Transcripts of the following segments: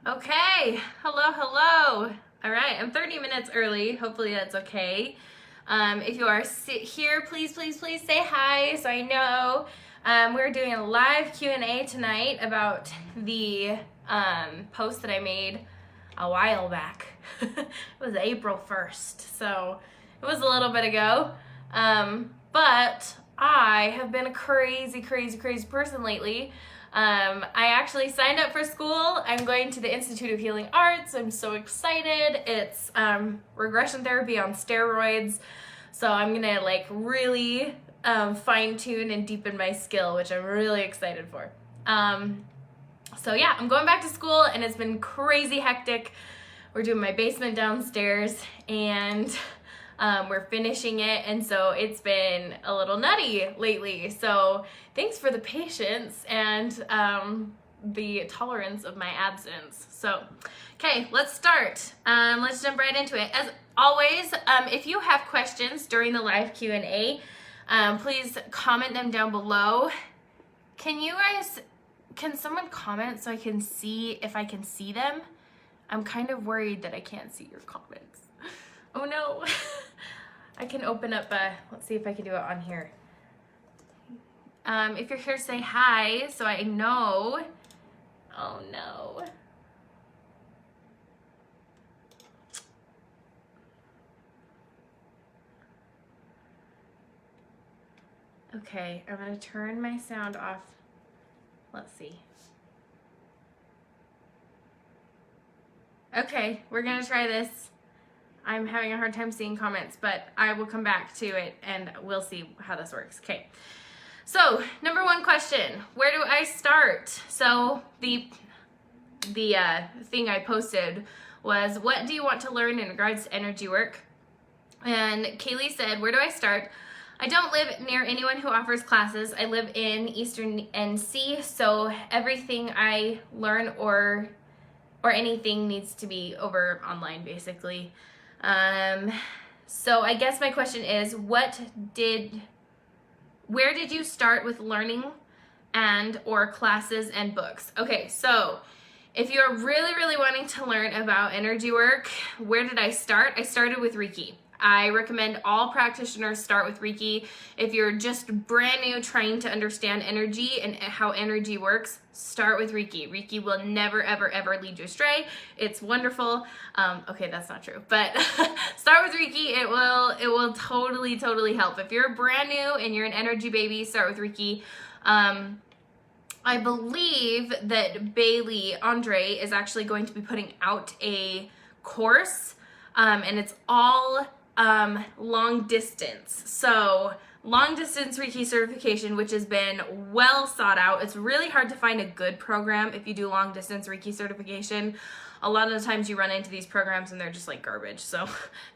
Okay, hello. All right, I'm 30 minutes early. Hopefully that's okay. If you are here, please say hi so I know. We're doing a live Q&A tonight about the post that I made a while back. It was April 1st, so it was a little bit ago. But I have been a crazy person lately. I actually signed up for school. I'm going to the Institute of Healing Arts. I'm so excited. It's regression therapy on steroids. So I'm gonna really fine tune and deepen my skill, which I'm really excited for. So yeah, I'm going back to school and it's been crazy hectic. We're doing my basement downstairs and we're finishing it, and so it's been a little nutty lately. So thanks for the patience and the tolerance of my absence. So, okay, let's start. Let's jump right into it. As always, if you have questions during the live Q&A, please comment them down below. Can someone comment so I can see if I can see them? I'm kind of worried that I can't see your comments. Oh no. I can open up, let's see if I can do it on here. If you're here, say hi so I know. Oh no. Okay, I'm gonna turn my sound off. Let's see. Okay, we're gonna try this. I'm having a hard time seeing comments, but I will come back to it and we'll see how this works. Okay, so number one question, where do I start? So the thing I posted was, what do you want to learn in regards to energy work? And Kaylee said, where do I start? I don't live near anyone who offers classes. I live in Eastern NC, so everything I learn or anything needs to be over online, basically. So I guess my question is, where did you start with learning and or classes and books? Okay, so if you're really wanting to learn about energy work, where did I start? I started with Reiki. I recommend all practitioners start with Reiki. If you're just brand new trying to understand energy and how energy works, start with Reiki. Reiki will never ever lead you astray. It's wonderful. Okay, that's not true, but start with Reiki. It will totally help. If you're brand new and you're an energy baby, start with Reiki. I believe that Bailey Andre is actually going to be putting out a course, and it's all long distance. So long distance Reiki certification, which has been well sought out. It's really hard to find a good program if you do long distance Reiki certification. A lot of the times you run into these programs and they're just like garbage. So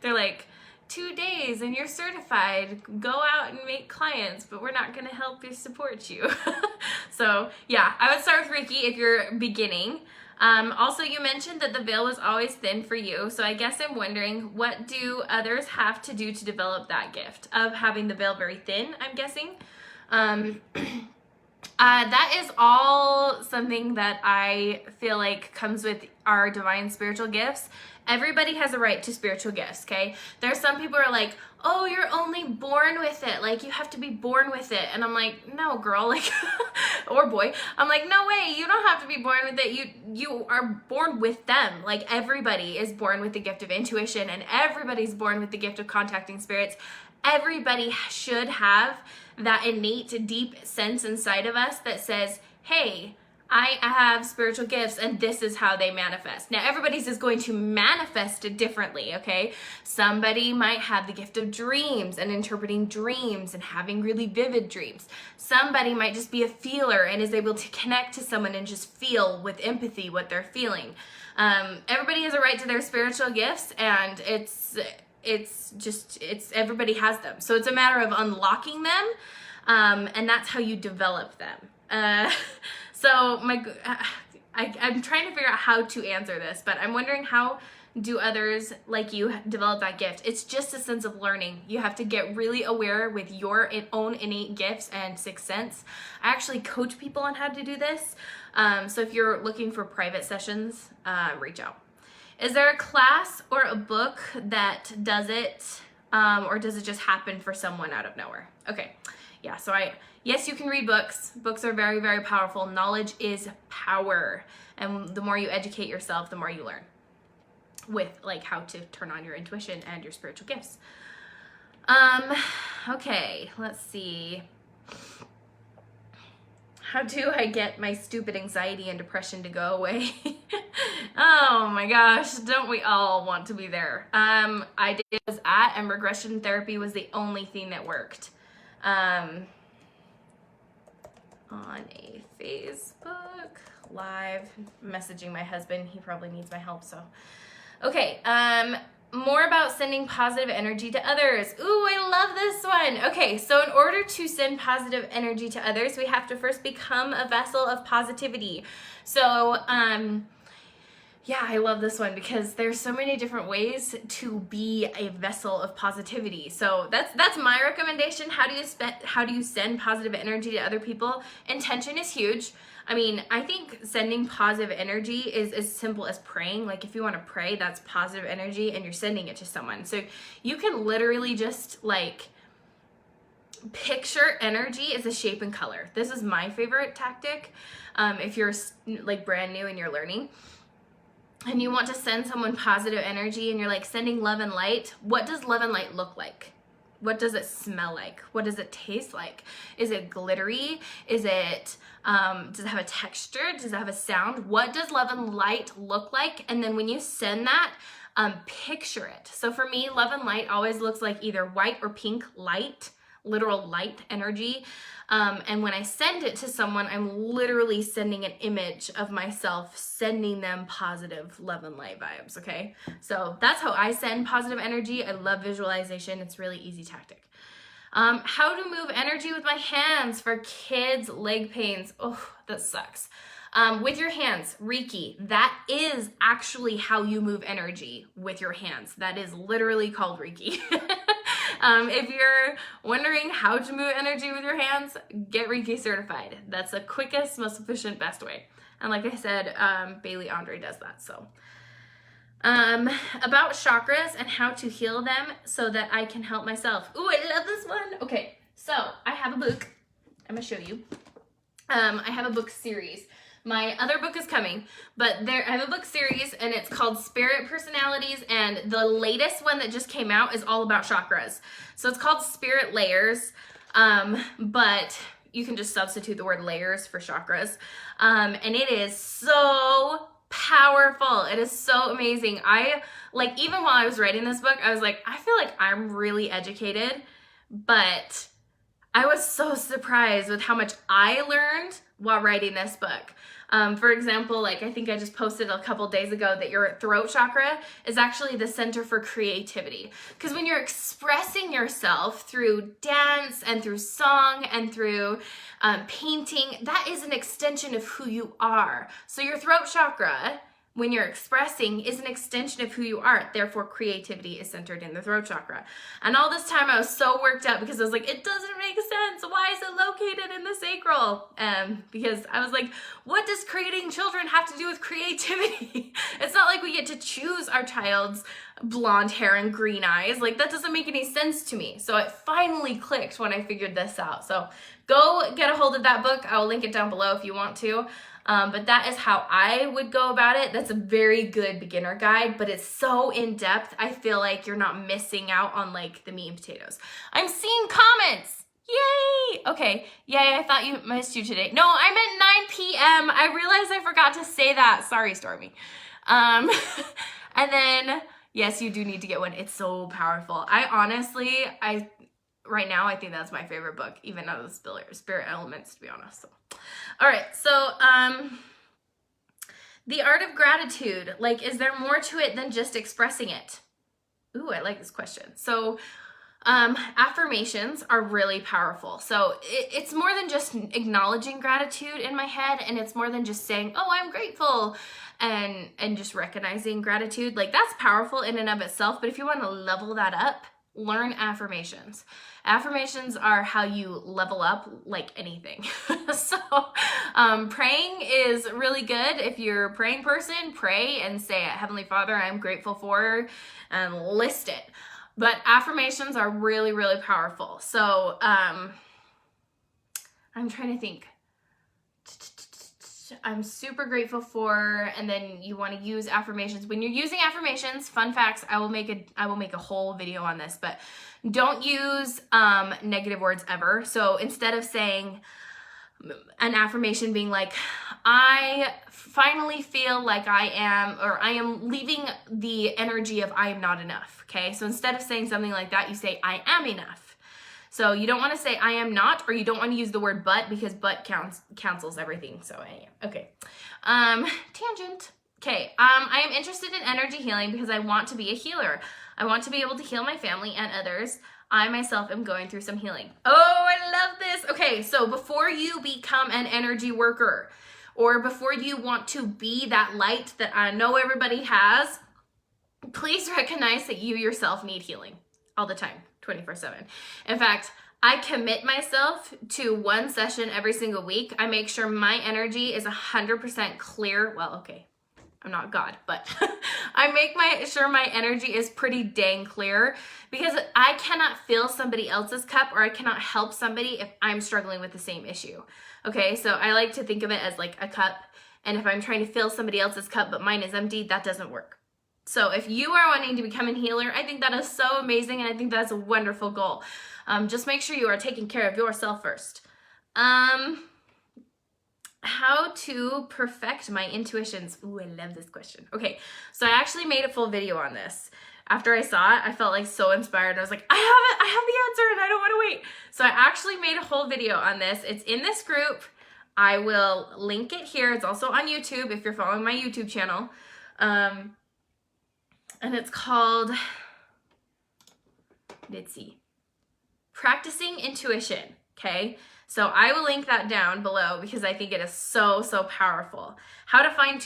they're like, 2 days and you're certified, go out and make clients, but we're not going to help you support you. So yeah, I would start with Reiki if you're beginning. Also, you mentioned that the veil was always thin for you, so I guess I'm wondering, what do others have to do to develop that gift of having the veil very thin, I'm guessing? That is all something that I feel like comes with our divine spiritual gifts. Everybody has a right to spiritual gifts, okay? There's some people who are like, oh, you're only born with it. Like, you have to be born with it. And I'm like, no, girl, like, or boy. I'm like, no way, you don't have to be born with it. You are born with them. Like, everybody is born with the gift of intuition, and everybody's born with the gift of contacting spirits. Everybody should have that innate, deep sense inside of us that says, hey, I have spiritual gifts and this is how they manifest. Now, everybody's is going to manifest it differently, okay? Somebody might have the gift of dreams and interpreting dreams and having really vivid dreams. Somebody might just be a feeler and is able to connect to someone and just feel with empathy what they're feeling. Everybody has a right to their spiritual gifts, and it's everybody has them. So it's a matter of unlocking them, and that's how you develop them. So I'm trying to figure out how to answer this, but I'm wondering, how do others like you develop that gift? It's just a sense of learning. You have to get really aware with your own innate gifts and sixth sense. I actually coach people on how to do this. So if you're looking for private sessions, reach out. Is there a class or a book that does it, or does it just happen for someone out of nowhere? Okay, yeah, so yes, you can read books. Books are very, very powerful. Knowledge is power. And the more you educate yourself, the more you learn with like how to turn on your intuition and your spiritual gifts. Okay, let's see. How do I get my stupid anxiety and depression to go away? Oh my gosh, don't we all want to be there? I did and regression therapy was the only thing that worked. On a Facebook Live, messaging my husband. He probably needs my help, so. Okay, more about sending positive energy to others. Ooh, I love this one. Okay, so in order to send positive energy to others, we have to first become a vessel of positivity. So, yeah, I love this one because there's so many different ways to be a vessel of positivity. So that's my recommendation. How do you send positive energy to other people? Intention is huge. I mean, I think sending positive energy is as simple as praying. Like if you want to pray, that's positive energy and you're sending it to someone. So you can literally just like picture energy as a shape and color. This is my favorite tactic. If you're like brand new and you're learning, and you want to send someone positive energy and you're like sending love and light, what does love and light look like? What does it smell like? What does it taste like? Is it glittery? Is it, does it have a texture? Does it have a sound? What does love and light look like? And then when you send that, picture it. So for me, love and light always looks like either white or pink light, literal light energy. And when I send it to someone, I'm literally sending an image of myself, sending them positive love and light vibes, okay? So that's how I send positive energy. I love visualization. It's a really easy tactic. How to move energy with my hands for kids' leg pains. Oh, that sucks. With your hands, Reiki, that is actually how you move energy with your hands. That is literally called Reiki. If you're wondering how to move energy with your hands, get Reiki certified. That's the quickest, most efficient, best way. And like I said, Bailey Andre does that. So, about chakras and how to heal them so that I can help myself. Ooh, I love this one. Okay, so I have a book. I'm gonna show you. I have a book series. My other book is coming, but I have a book series and it's called Spirit Personalities, and the latest one that just came out is all about chakras. So it's called Spirit Layers, but you can just substitute the word layers for chakras. And it is so powerful. It is so amazing. Even while I was writing this book, I was like, I feel like I'm really educated, but I was so surprised with how much I learned while writing this book. For example, like I think I just posted a couple days ago that your throat chakra is actually the center for creativity. Because when you're expressing yourself through dance and through song and through painting, that is an extension of who you are. So your throat chakra, when you're expressing, is an extension of who you are. Therefore, creativity is centered in the throat chakra. And all this time I was so worked up because I was like, it doesn't make sense. Why is it located in the sacral? Because I was like, what does creating children have to do with creativity? It's not like we get to choose our child's blonde hair and green eyes. Like that doesn't make any sense to me. So it finally clicked when I figured this out. So go get a hold of that book. I'll link it down below if you want to. But that is how I would go about it. That's a very good beginner guide, but it's so in-depth. I feel like you're not missing out on like the meat and potatoes. I'm seeing comments. Yay! Okay. Yay, I thought you missed you today. No, I'm at 9 p.m. I realized I forgot to say that. Sorry, Stormy. And then, yes, you do need to get one. It's so powerful. Right now, I think that's my favorite book, even out of the spirit elements, to be honest. So, all right. So, the art of gratitude. Like, is there more to it than just expressing it? Ooh, I like this question. So, affirmations are really powerful. So it's more than just acknowledging gratitude in my head, and it's more than just saying, oh, I'm grateful, and just recognizing gratitude. Like that's powerful in and of itself. But if you want to level that up, learn affirmations. Affirmations are how you level up like anything. So praying is really good. If you're a praying person, pray and say, Heavenly Father, I'm grateful for, and list it. But affirmations are really, really powerful. So I'm trying to think. I'm super grateful for, and then you want to use affirmations. When you're using affirmations, fun facts, I will make a whole video on this, but don't use negative words ever. So instead of saying an affirmation being like, I finally feel like I am leaving the energy of I am not enough. Okay. So instead of saying something like that, you say I am enough. So you don't want to say I am not, or you don't want to use the word but, because but cancels everything. So I am. Okay. Tangent. Okay. I am interested in energy healing because I want to be a healer. I want to be able to heal my family and others. I myself am going through some healing. Oh, I love this. Okay. So before you become an energy worker, or before you want to be that light that I know everybody has, please recognize that you yourself need healing all the time. 24/7. In fact, I commit myself to one session every single week. I make sure my energy is 100% clear. Well, okay, I'm not God, but I make sure my energy is pretty dang clear, because I cannot fill somebody else's cup, or I cannot help somebody if I'm struggling with the same issue. Okay, so I like to think of it as like a cup, and if I'm trying to fill somebody else's cup but mine is empty, that doesn't work. So if you are wanting to become a healer, I think that is so amazing, and I think that's a wonderful goal. Just make sure you are taking care of yourself first. How to perfect my intuitions. Ooh, I love this question. Okay, so I actually made a full video on this. After I saw it, I felt like so inspired. I was like, I have the answer and I don't want to wait. So I actually made a whole video on this. It's in this group. I will link it here. It's also on YouTube if you're following my YouTube channel. And it's called, let's see, Practicing Intuition, okay? So I will link that down below because I think it is so, so powerful. How to fine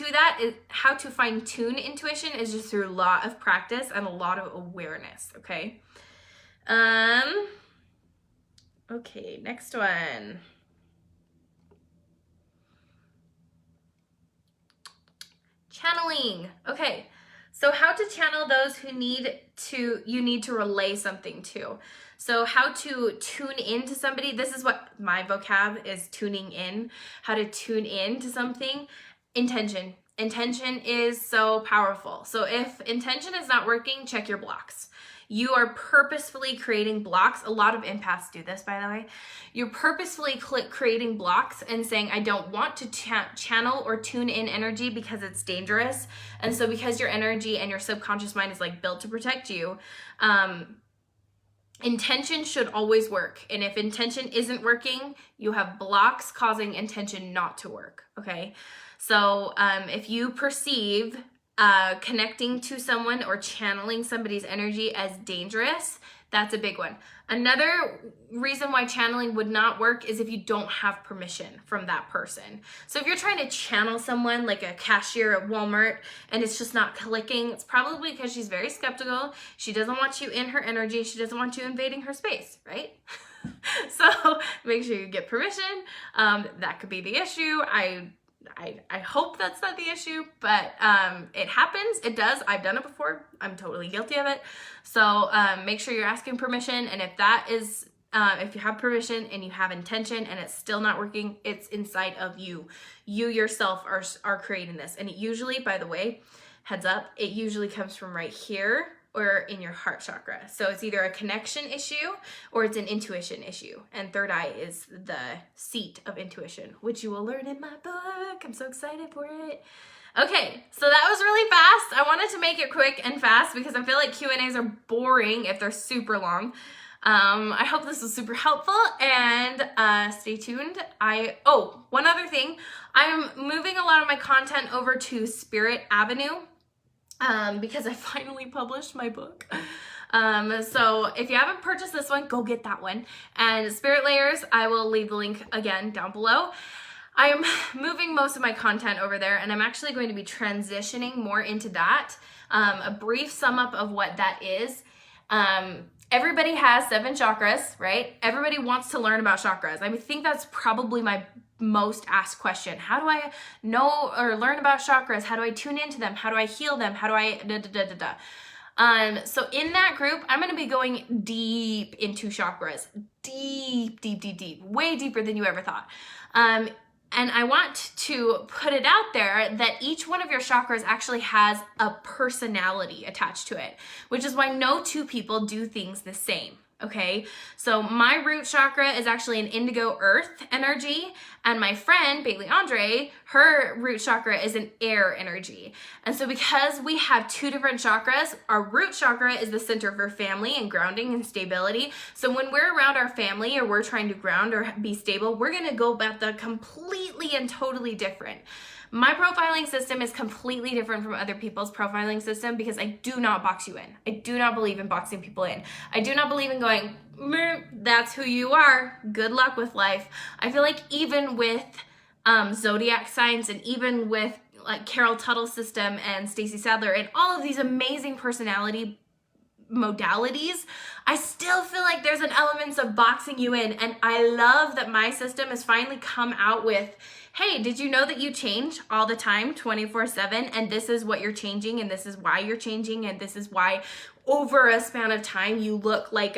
tune intuition is just through a lot of practice and a lot of awareness, okay? Okay, next one. Channeling, okay. So how to channel those who you need to relay something to. So how to tune into somebody. This is what my vocab is, tuning in. How to tune in to something. Intention. Intention is so powerful. So if intention is not working, check your blocks. You are purposefully creating blocks. A lot of empaths do this, by the way. You're purposefully creating blocks and saying, I don't want to channel or tune in energy because it's dangerous. And so because your energy and your subconscious mind is like built to protect you, intention should always work. And if intention isn't working, you have blocks causing intention not to work, okay? So if you perceive connecting to someone or channeling somebody's energy as dangerous, that's a big one. Another reason why channeling would not work is if you don't have permission from that person. So if you're trying to channel someone like a cashier at Walmart and it's just not clicking, it's probably because she's very skeptical. She doesn't want you in her energy. She doesn't want you invading her space, right? So make sure you get permission. That could be the issue. I hope that's not the issue, but it happens. It does. I've done it before. I'm totally guilty of it. So make sure you're asking permission. And if that is, if you have permission and you have intention and it's still not working, it's inside of you. You yourself are creating this. And it usually, by the way, heads up, it usually comes from right here or in your heart chakra. So it's either a connection issue or it's an intuition issue. And third eye is the seat of intuition, which you will learn in my book. I'm so excited for it. Okay, so that was really fast. I wanted to make it quick and fast because I feel like Q&As are boring if they're super long. I hope this was super helpful, and stay tuned. One other thing, I'm moving a lot of my content over to Spirit Avenue. Because I finally published my book. So if you haven't purchased this one, go get that one. And Spirit Layers, I will leave the link again down below. I'm moving most of my content over there, and I'm actually going to be transitioning more into that. A brief sum up of what that is. everybody has 7 chakras, right? Everybody wants to learn about chakras. I think that's probably my most asked question. How do I know or learn about chakras? How do I tune into them? How do I heal them? How do I so in that group, I'm going to be going deep into chakras. Deep, way deeper than you ever thought. And I want to put it out there that each one of your chakras actually has a personality attached to it, which is why no two people do things the same. Okay, so my root chakra is actually an indigo earth energy, and my friend Bailey Andre, her root chakra is an air energy. And so because we have 2 different chakras, our root chakra is the center for family and grounding and stability. So when we're around our family or we're trying to ground or be stable, we're gonna go about the completely and totally different. My profiling system is completely different from other people's profiling system because I do not box you in. I do not believe in boxing people in. I do not believe in going, that's who you are. Good luck with life. I feel like even with zodiac signs and even with like Carol Tuttle's system and Stacey Sadler and all of these amazing personality modalities, I still feel like there's an element of boxing you in. And I love that my system has finally come out with, hey, did you know that you change all the time, 24/7, and this is what you're changing, and this is why you're changing, and this is why over a span of time you look like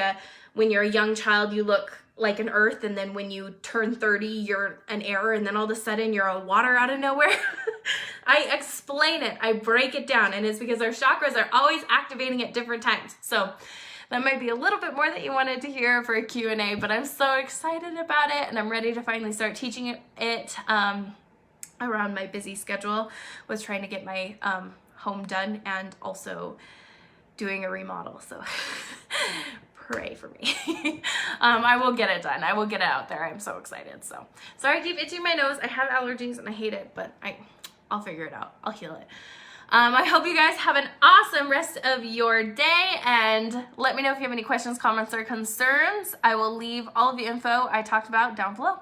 when you're a young child, you look like an earth, and then when you turn 30, you're an air, and then all of a sudden you're a water out of nowhere. I explain it, I break it down, and it's because our chakras are always activating at different times. So that might be a little bit more that you wanted to hear for a Q&A, but I'm so excited about it, and I'm ready to finally start teaching it around my busy schedule with trying to get my home done and also doing a remodel. So pray for me. I will get it done. I will get it out there. I'm so excited. So sorry I keep itching my nose. I have allergies and I hate it, but I'll figure it out. I'll heal it. I hope you guys have an awesome rest of your day, and let me know if you have any questions, comments, or concerns. I will leave all of the info I talked about down below.